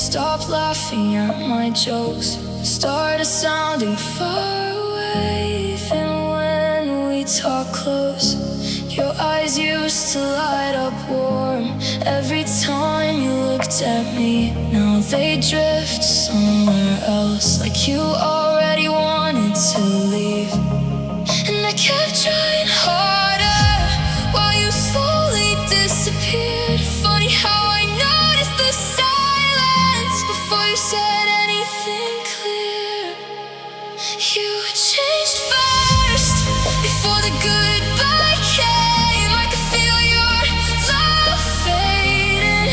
stop laughing at my jokes, started sounding far away. Even when we talk close, your eyes used to light up warm every time you looked at me. Now they drift somewhere else, like you already wanted to leave. And I kept trying harder while you slowly disappeared. Funny how I noticed the silence before you said anything clear. You changed first before the goodbye came. I could feel your love fading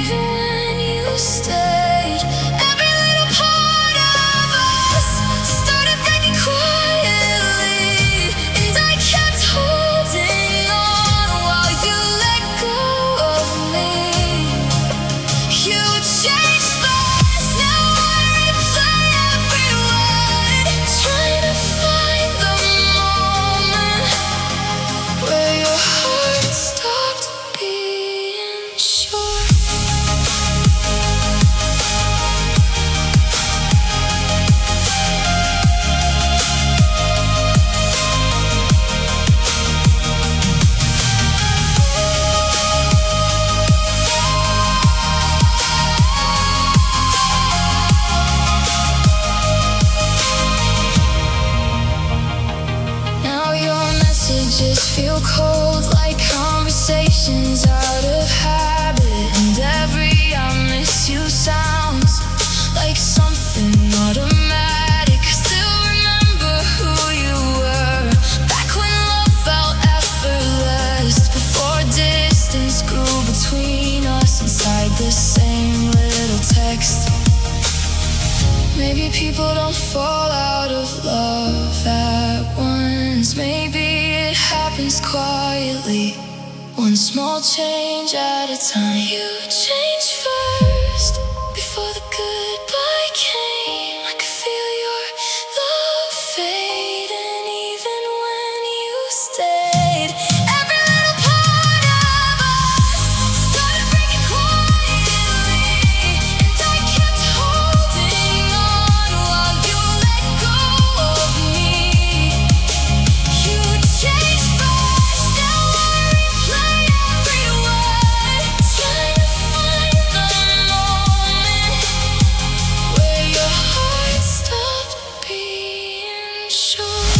even when you stayed. Every little part of us started breaking quietly, and I kept holding on while you let go of me. You changed fast, now I replay every word, trying to find the moment where your heart stopped being sure. Now your messages feel cold, like conversations out of habit. And every "I miss you" sounds like something automatic. I still remember who you were back when love felt effortless, before distance grew between us inside the same little text. Maybe people don't fall out of love at once. Maybe it happens quietly, one small change at a time. You changed first before the goodbye came. I could feel your love fading even when you stayed. Every little part of us started breaking quietly, and I kept holding on while you let go of me. You changed fast, now I replay every word, trying to find the moment where your heart stopped being sure.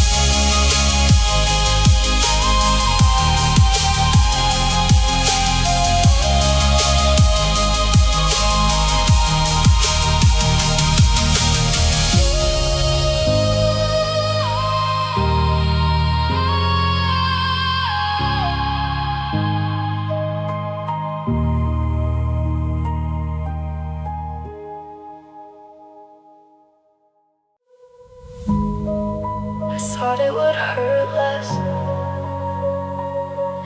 I thought it would hurt less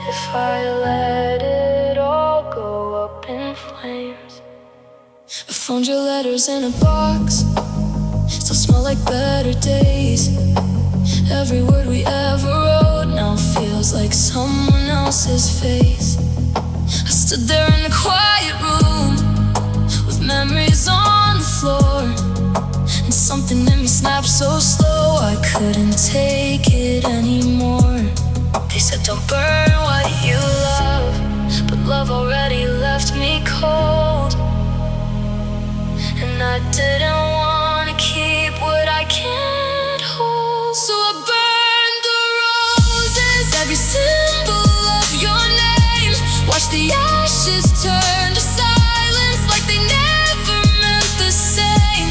if I let it all go up in flames. I found your letters in a box, still smell like better days. Every word we ever wrote now feels like someone else's face. I stood there in the quiet room with memories on the floor, and something in me snapped so slow I couldn't take it anymore. They said don't burn what you love, but love already left me cold. And I didn't want to keep what I can't hold, so I burned the roses, every symbol of your name. Watch the ashes turn to silence like they never meant the same.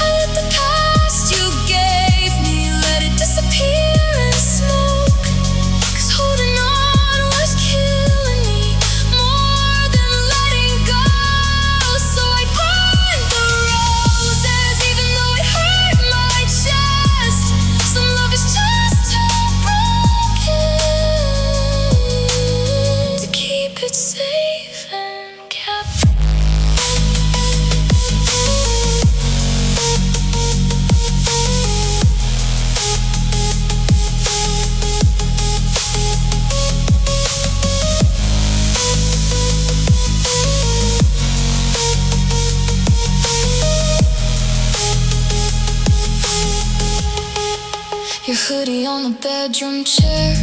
I let the past you gave me, let it disappear in smoke, 'cause holding on was killing me more than letting go. Your hoodie on the bedroom chair.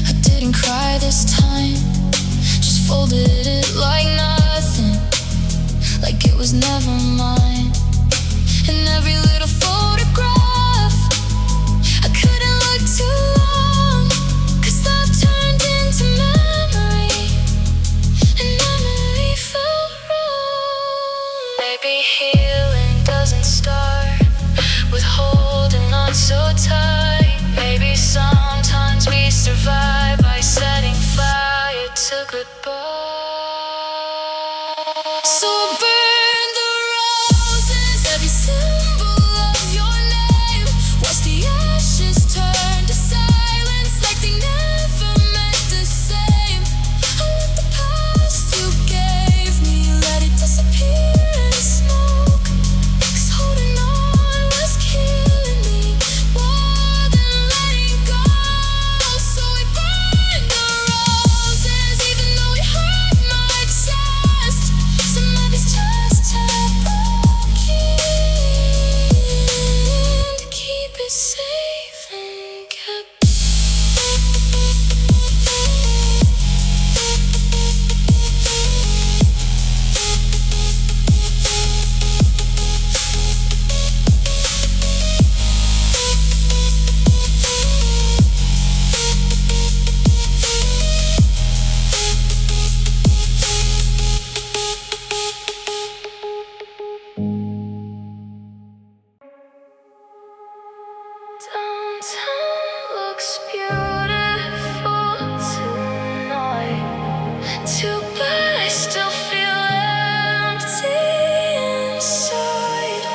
I didn't cry this time, just folded it like nothing, like it was never mine. And every little photograph, I couldn't look too long, 'cause love turned into memory, and memory felt wrong. Maybe healing doesn't start with holding on so tight. Maybe sometimes we survive by setting fire to goodbye. So burn the roses, every symbol of your name. Watch the ashes turn to silence, like they never meant the same. I let the past you gave me, let it disappear in smoke, 'cause holding on was killing me more than letting go. So I burned the roses, even though it hurt my chest. Some of it's just heartbroken to keep it safe and kept. Downtown looks beautiful tonight. Too bad I still feel empty inside.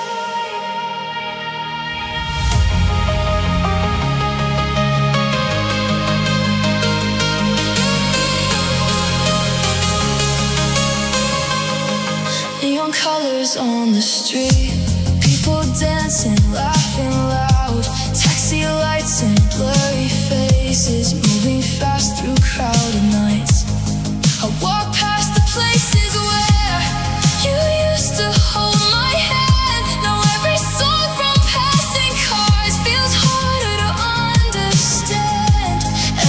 Neon colors on the street, people dancing, laughing loud. Taxi lights and blurry faces, moving fast through crowded nights. I walk past the places where you used to hold my hand. Now every song from passing cars feels harder to understand.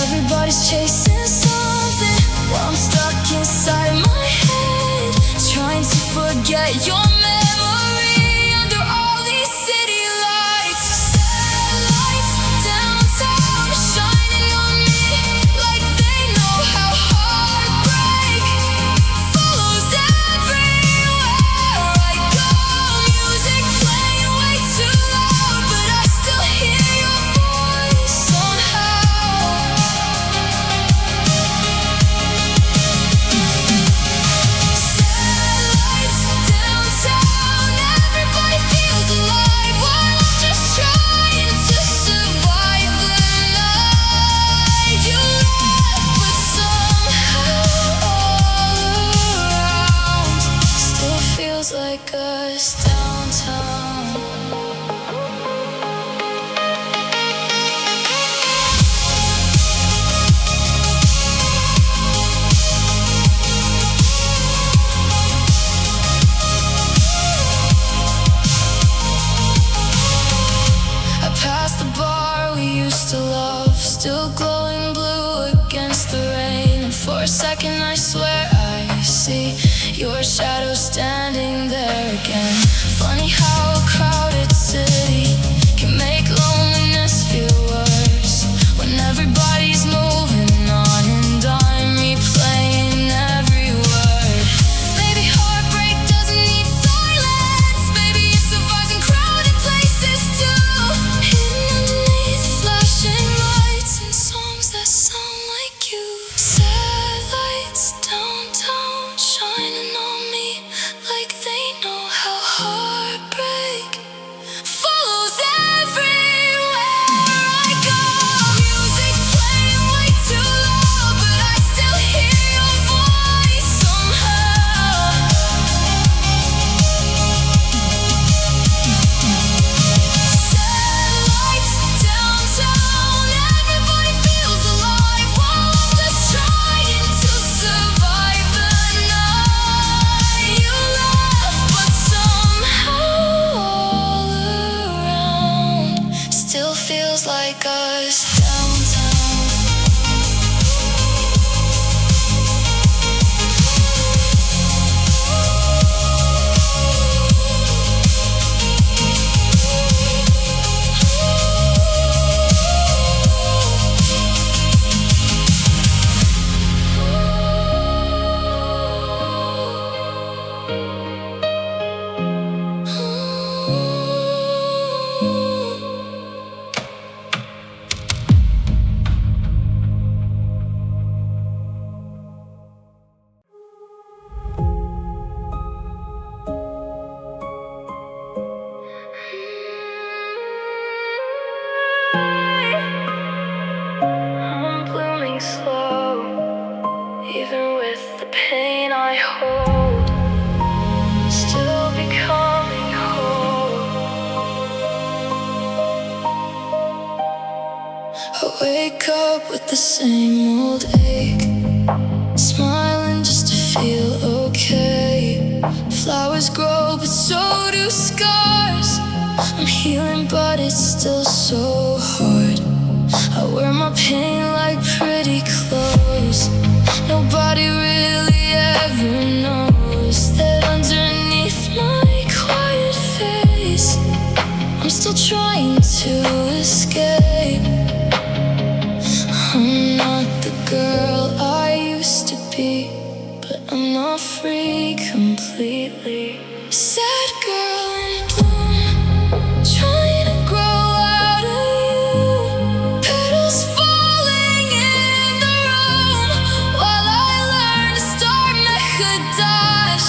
Everybody's chasing something while I'm stuck inside my head, trying to forget your memory under all these city lights. Sad lights downtown shining on me, like they know how heartbreak follows everywhere I go. Music playing way too loud, but I still hear your voice somehow. Sad lights downtown, everybody feels alive while I'm just trying to survive the night. You left, but somehow all around still feels like us downtown. I passed the bar we used to love, still glowing blue against the rain. And for a second I swear I see your shadow standing there again. Funny how take us downtown. I'm blooming slow, even with the pain I hold, still becoming whole. I wake up with the same old ache, smiling just to feel okay. Flowers grow, but so do scars. I'm healing, but it's still so hard. I wear my pain like pretty clothes. Nobody really ever knows that underneath my quiet face, I'm still trying to escape. I'm not the girl I used to be, but I'm not free completely. Sad girl in bloom, trying to grow out of you. Petals falling in the room while I learn to start Mechadash.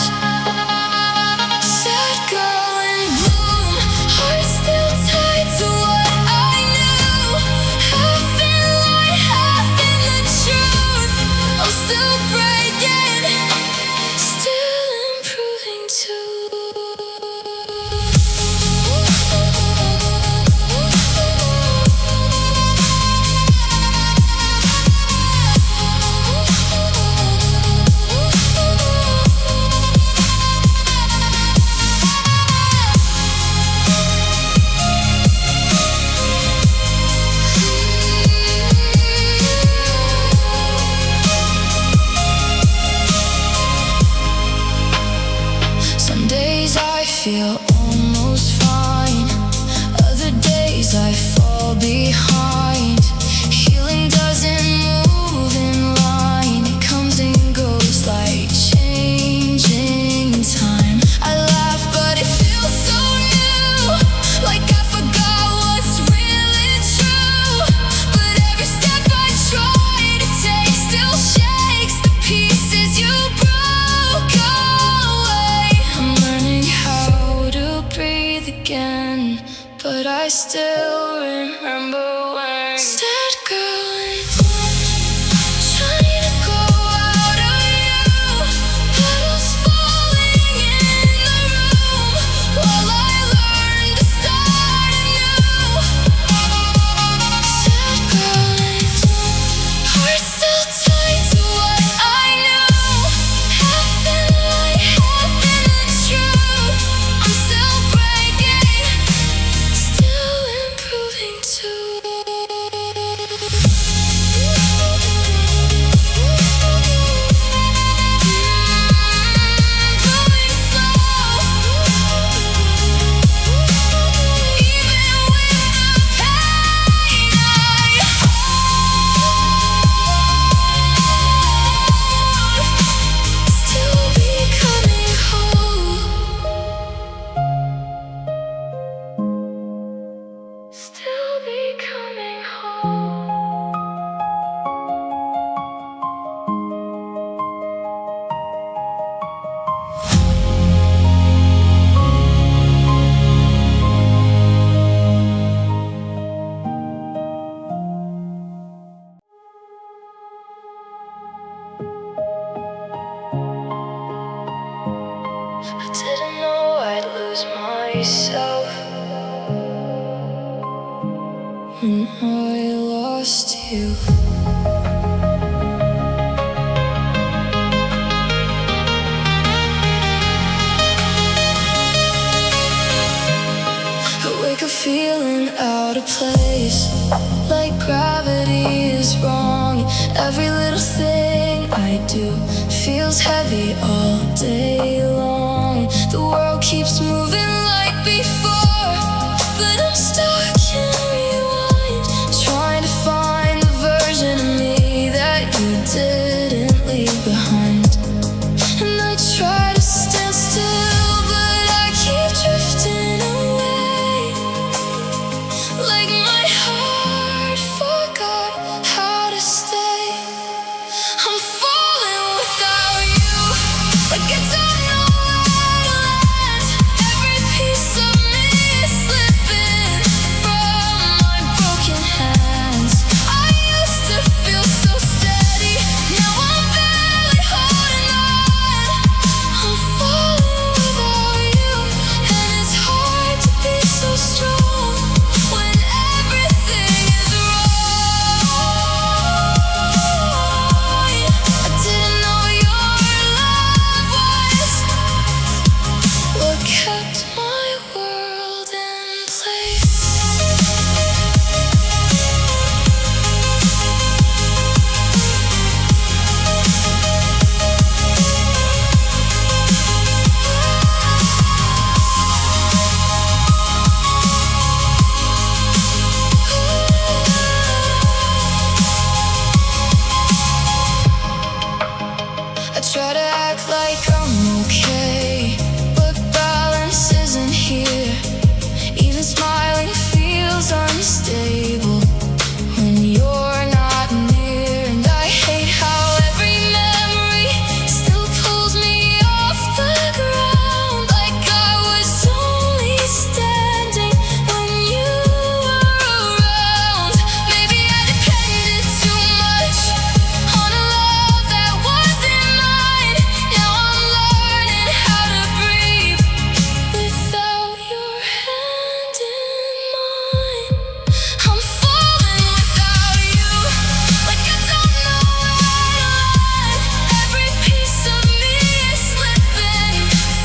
Sad girl in bloom, heart still tied to what I knew. Half in light, half in the truth. I'm still breaking, still improving too. Some days I feel almost fine, other days I fall behind. Healing doesn't move in line, it comes and goes like changing time. I laugh but it feels so new, like I forgot what's really true. But every step I try to take still shakes the pieces you broke away. I'm learning how to breathe again, but I still remember when. Sad girl in bloom, trying to go out of you. Petals falling in the room while I learn to start anew. Sad girl in bloom, heart still tied to what I knew. Half in light, half in the truth. I'm still breaking, still improving too. Going slow, even with the pain I hold, still becoming whole. Still becoming whole. I didn't know I'd lose myself when I lost you. I wake up feeling out of place. place. Like gravity is wrong. Every little thing I do feels heavy all day long. The world keeps moving like before, but I'm stuck in rewind, trying to find the version of me that you didn't leave behind. And I try to stand still, but I keep drifting away. Like my heart forgot how to stay. I'm falling without you, like I don't know where to land. Every piece of me is slipping from my broken hands. I used to feel so steady, now I'm barely holding on. I'm falling without you, and it's hard to be so strong when everything is wrong. I didn't know your love was what kept my world in place. I try to act like I'm okay, but balance isn't here. Even smiling feels unstable when you're not near. And I hate how every memory still pulls me off the ground, like I was only standing when you were around. Maybe I depended too much on a love that wasn't mine. Now I'm learning how to breathe without your hand in mine. I'm falling without you, like I don't know where to land. Every piece of me is slipping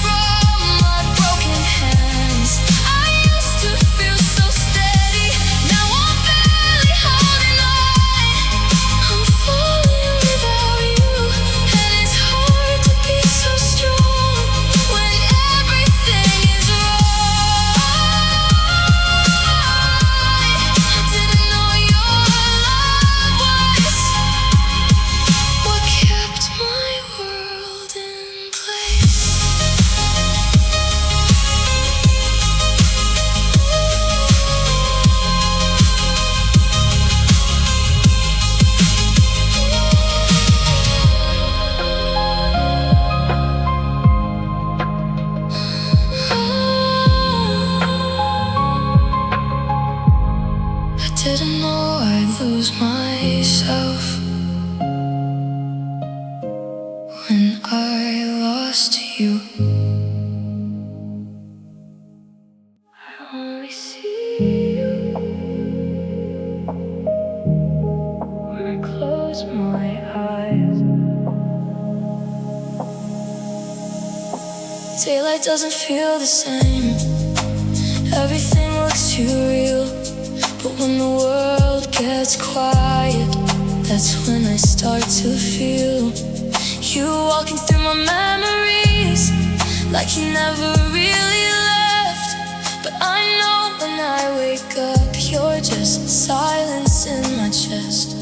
from my broken hands. I used to feel so steady, now I'm barely holding on. I'm falling without you, and it's hard to be so strong when everything is wrong. I didn't know your love was what kept my world in place. I didn't know I'd lose myself when I lost you. I only see you when I close my eyes. Daylight doesn't feel the same. Everything looks too real. But when the world gets quiet, that's when I start to feel you walking through my memories, like you never really left. But I know when I wake up, you're just silence in my chest.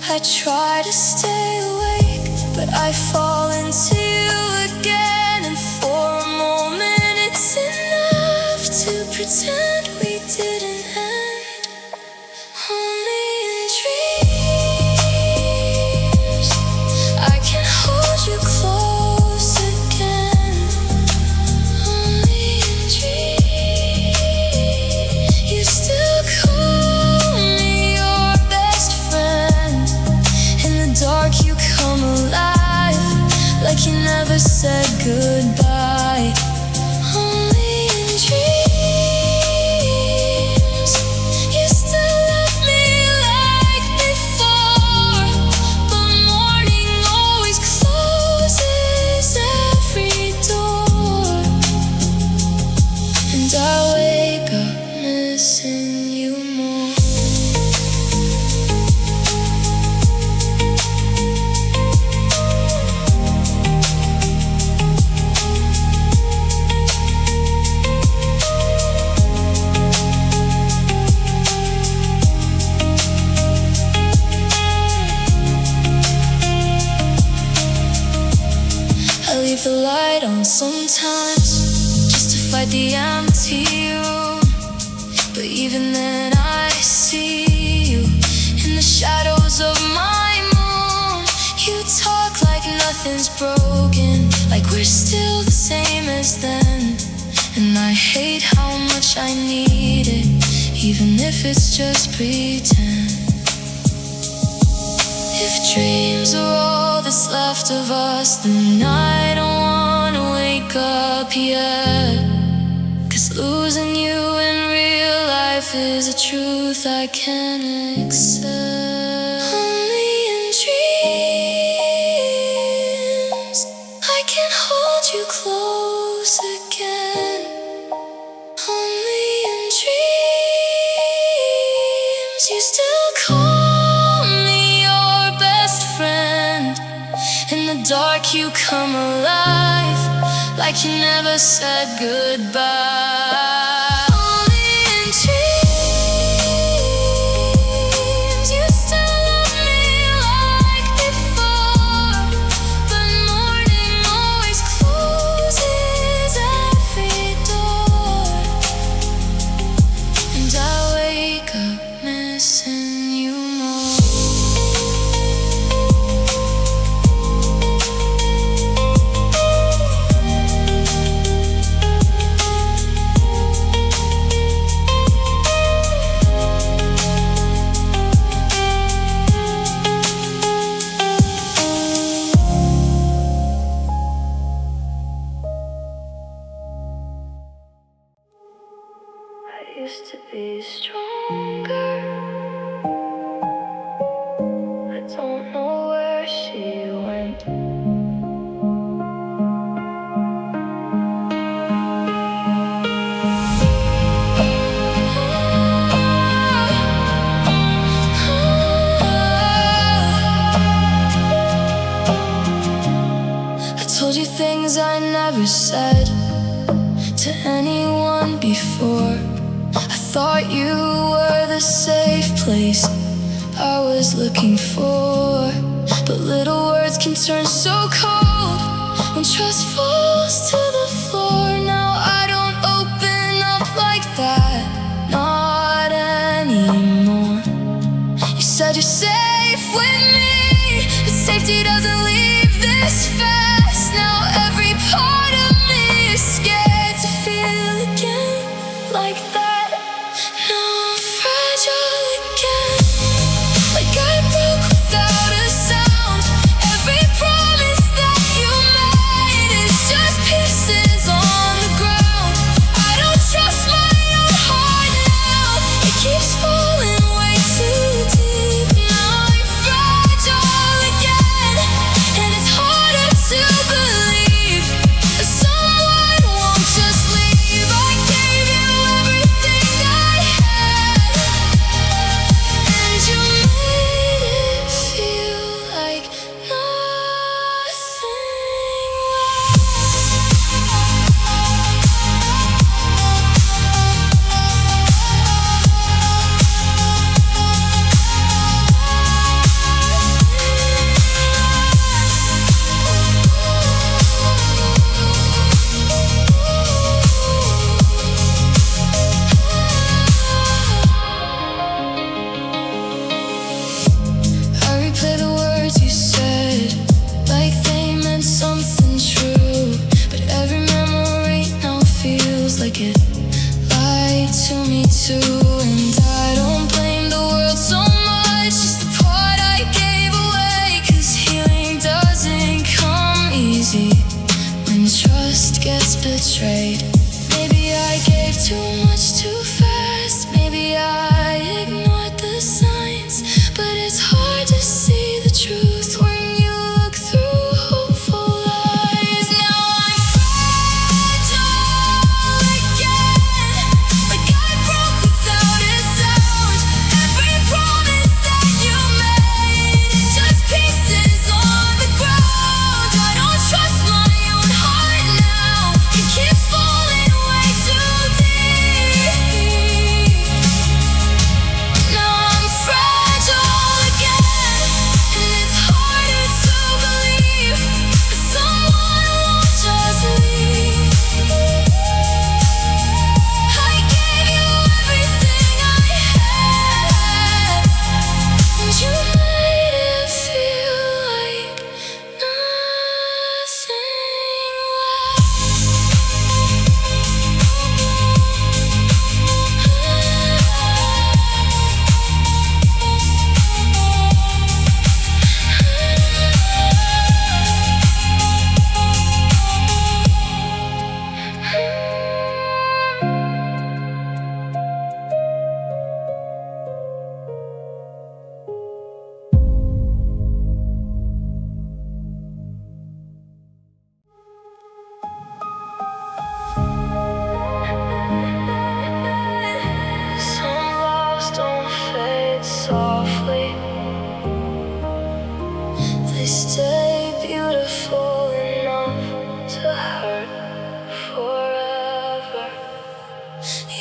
I try to stay awake, but I fall into you again. And for a moment it's enough to pretend we didn't end. Only in dreams I can hold you close again. Only in dreams you still call me your best friend. In the dark you come alive, like you never said goodbye. inside the empty room. But even then I see you in the shadows of my moon. You talk like nothing's broken, like we're still the same as then. And I hate how much I need it, even if it's just pretend. If dreams are all that's left of us, then I don't wanna wake up yet. 'Cause losing you in real life is a truth I can't accept. Only in dreams I can hold you close again. Only in dreams you still call me your best friend. In the dark you come alive, like you never said goodbye. Only in dreams you still love me like before. But morning always closes every door, and I wake up missing you more. I used to be stronger. I don't know where she went. I told you things I never said to anyone before. I thought you were the safe place I was looking for. But little words can turn so cold when trust falls to the floor. Now I don't open up like that, not anymore. You said you're safe with me, but safety doesn't leave this fast. Now every part of me is scared to feel again like that. Now I'm fragile again, like I broke without a sound. Every promise that you made is just pieces on the ground. I don't trust my own heart now, it keeps falling way too deep. Now I'm fragile again, and it's harder to believe that someone won't just leave. I gave you everything I had, and you made it feel like nothing I replay the words you said like they meant something true. But every memory now feels like it lied to me too. And I don't blame the world so much, just the part I gave away. 'Cause healing doesn't come easy when trust gets betrayed. Maybe I gave too much too fast, maybe I ignored the signs. But it's hard to see the truth when you look through hopeful lies. Now I'm fragile again, like I broke without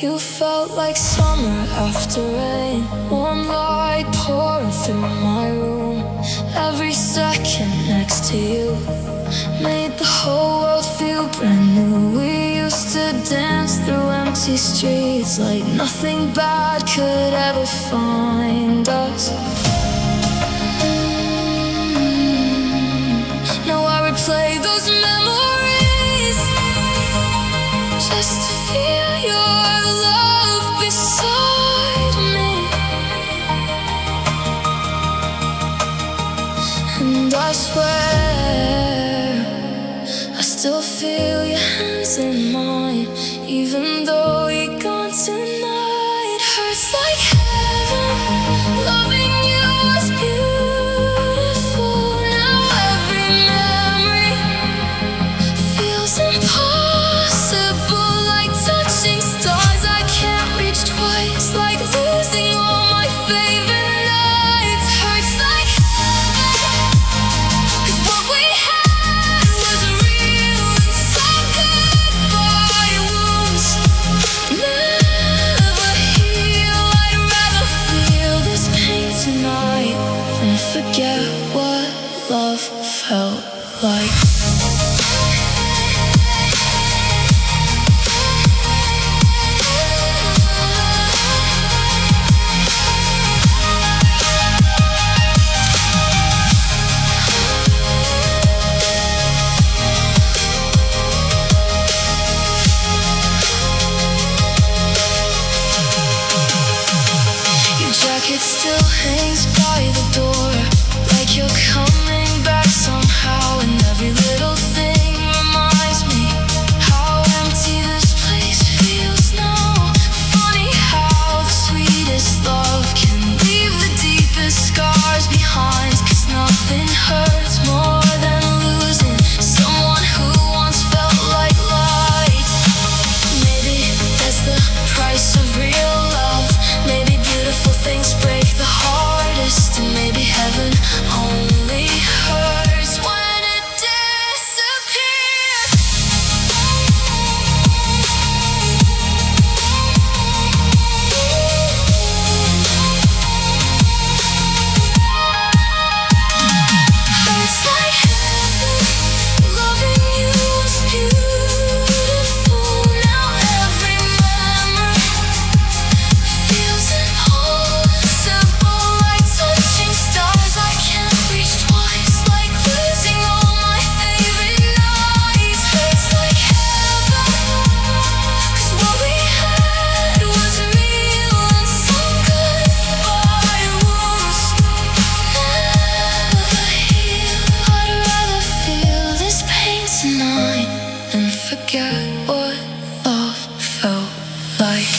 You felt like summer after rain, warm light pouring through my room. Every second next to you made the whole world feel brand new. We used to dance through empty streets like nothing bad could ever find us. Now I replay those memories just to feel your love beside me. And I swear I still feel your hands in mine, even though you're gone tonight. Hurts like heaven, loving you was beautiful. Now every memory feels impossible, like touching stars I can't reach twice, like losing all my favorite nights. Hurts like heaven, 'cause what we had was real and so goodbye wounds never heal. I'd rather feel this pain tonight than forget what love felt like. Your jacket still hangs by the door, like you're coming back somehow. And every little thing reminds me how empty this place feels now. Funny how the sweetest love can leave the deepest scars behind. 'Cause nothing hurts more than losing someone who once felt like light. Maybe that's the price of real love. Maybe beautiful things break the hardest. And maybe heaven only hurts when it disappears. Hurts like heaven, loving you was beautiful. Now every memory feels impossible, like touching stars I can't reach twice, like losing all my favorite nights. Hurts like heaven, 'cause what we had was real and some goodbye wounds never heal. I'd rather feel this pain tonight than forget what love felt like.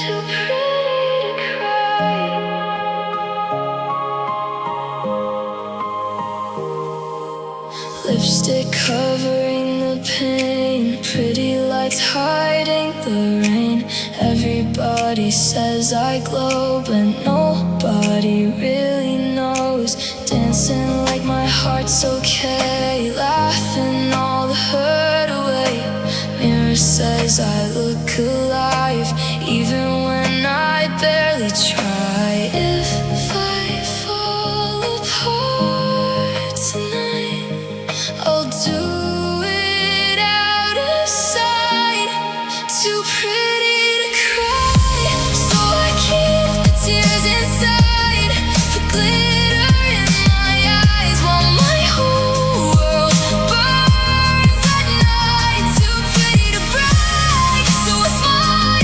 Too pretty to cry. Lipstick covering the pain, pretty lights hiding the rain. Everybody says I glow, but nobody really knows. Dancing like my heart's okay, laughing all the hurt away. Mirror says I look alive, even when I barely try. If I fall apart tonight, I'll do it out of sight. Too pretty to cry, so I keep the tears inside. The glitter in my eyes while my whole world burns at night. Too pretty to break, so I smile.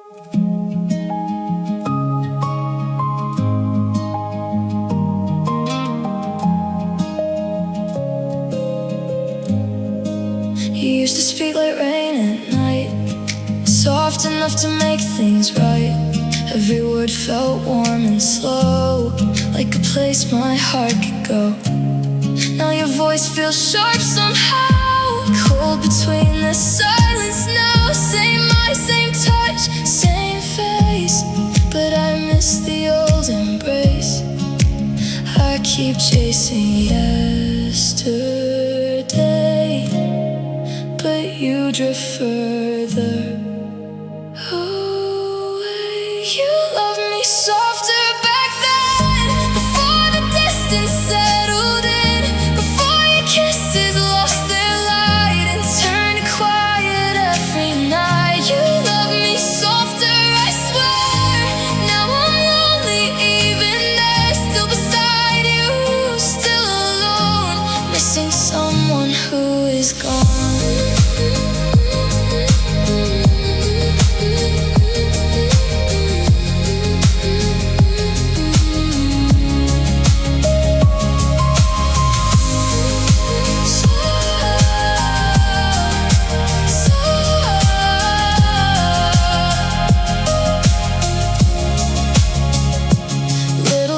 You used to speak like rain at night, soft enough to make things right. Every word felt warm and slow, like a place my heart could go. Now your voice feels sharp somehow, cold between the silence now. Same eyes, same touch, same face, but I miss the old embrace. I keep chasing yesterday, but you drift further away. You loved me softer back then, before the distance settled in, before your kisses lost their light and turned quiet every night. You loved me softer, I swear. Now I'm lonely even there, still beside you, still alone, missing someone who is gone.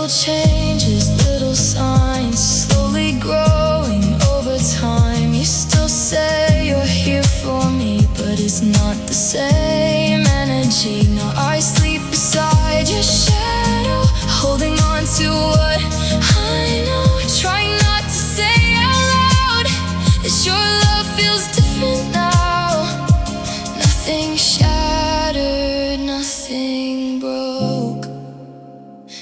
Changes, little signs, slowly growing over time. You still say you're here for me, but it's not the same energy. Now I sleep beside your shadow, holding on to what I know, trying not to say out loud that your love feels different now. Nothing shattered, nothing broke,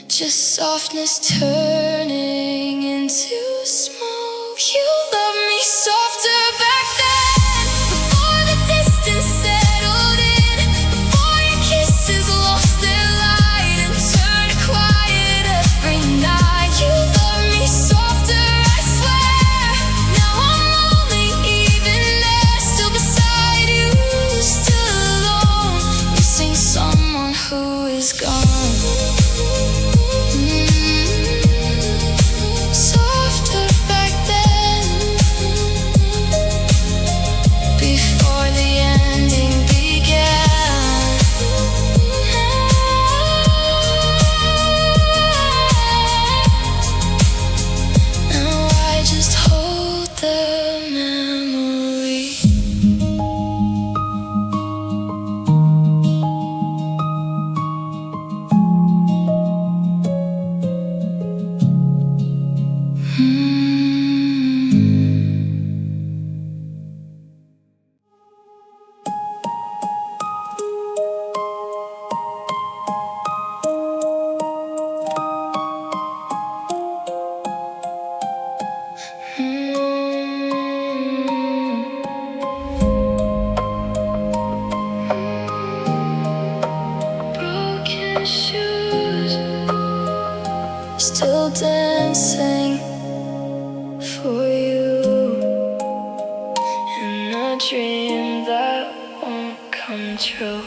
just softness turning into smoke. You loved me softer back then, before the distance settled in, before your kisses lost their light and turned quiet every night. You loved me softer, I swear. Now I'm lonely even there, still beside you, still alone, missing someone who is gone. Softer back then, before the ending began. Now I just hold the memory. Broken shoes, still dancing for you in a dream that won't come true.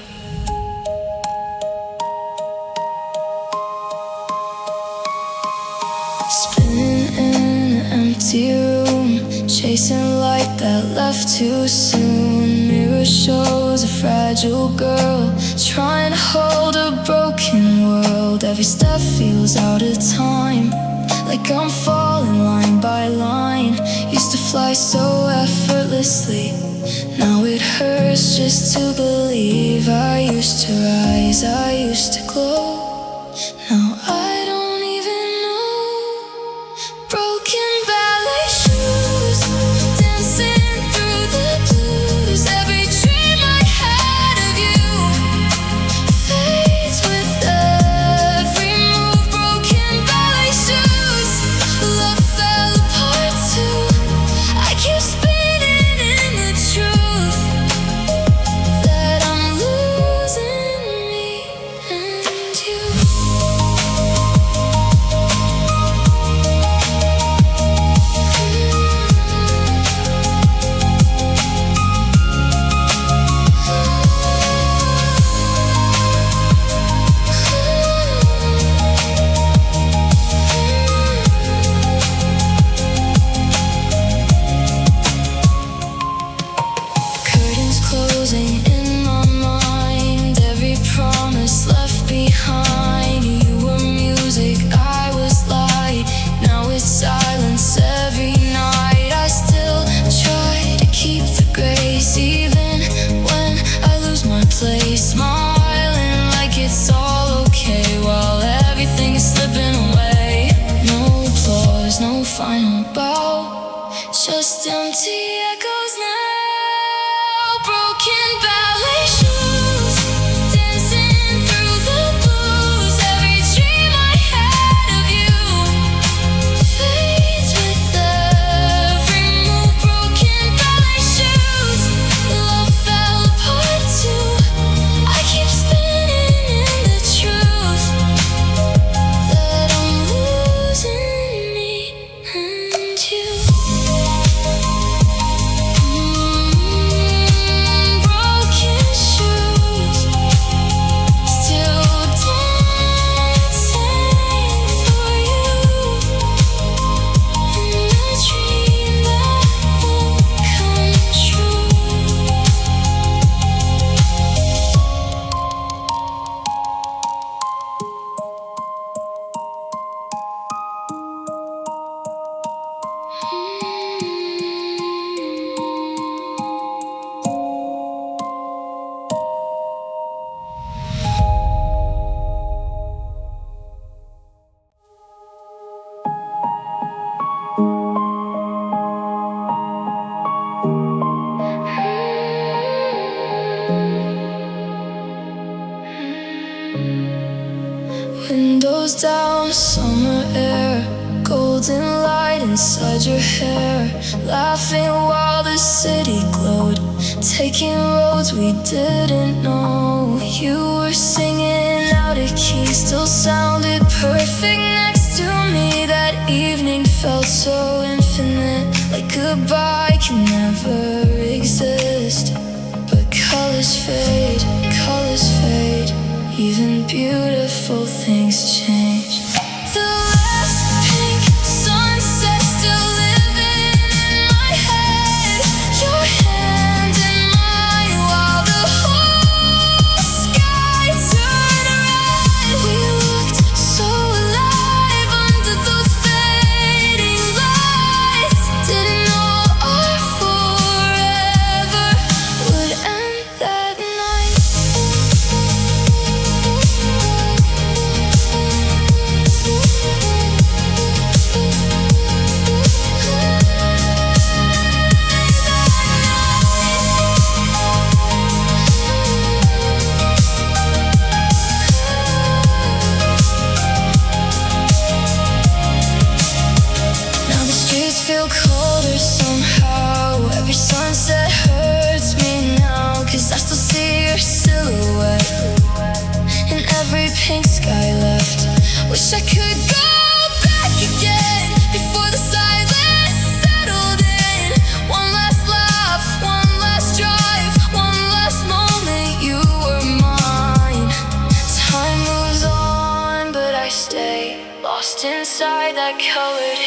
Spinning in an empty room, chasing light that left too soon. Mirror shows a fragile girl trying to hold a broken world. Every step feels out of time, like I'm falling line by line. Used to fly so effortlessly, now it hurts just to believe. I used to rise, I used to glow, now I don't even know. Broken ballet shoes, dancing through the blues. Every dream I had of you fades with every move. Broken ballet shoes, love fell apart too. I keep spinning in the truth that I'm losing me and you. Windows down, summer air, golden light inside your hair, laughing while the city glowed, taking roads we didn't know. You were singing out of key, still sounded perfect next to me. That evening felt so infinite, like goodbye can never exist. But colors fade, even beautiful things change. The last pink sunset still living in my head, your hand in mine while the whole sky turned red. We looked so alive under those fading lights, didn't know our forever would end that night. Now the streets feel colder somehow. Every sunset hurts me now, 'cause I still see your silhouette in every pink sky left. Wish I could go back again before the silence settled in. One last laugh, one last drive, one last moment you were mine. Time moves on, but I stay lost inside that colored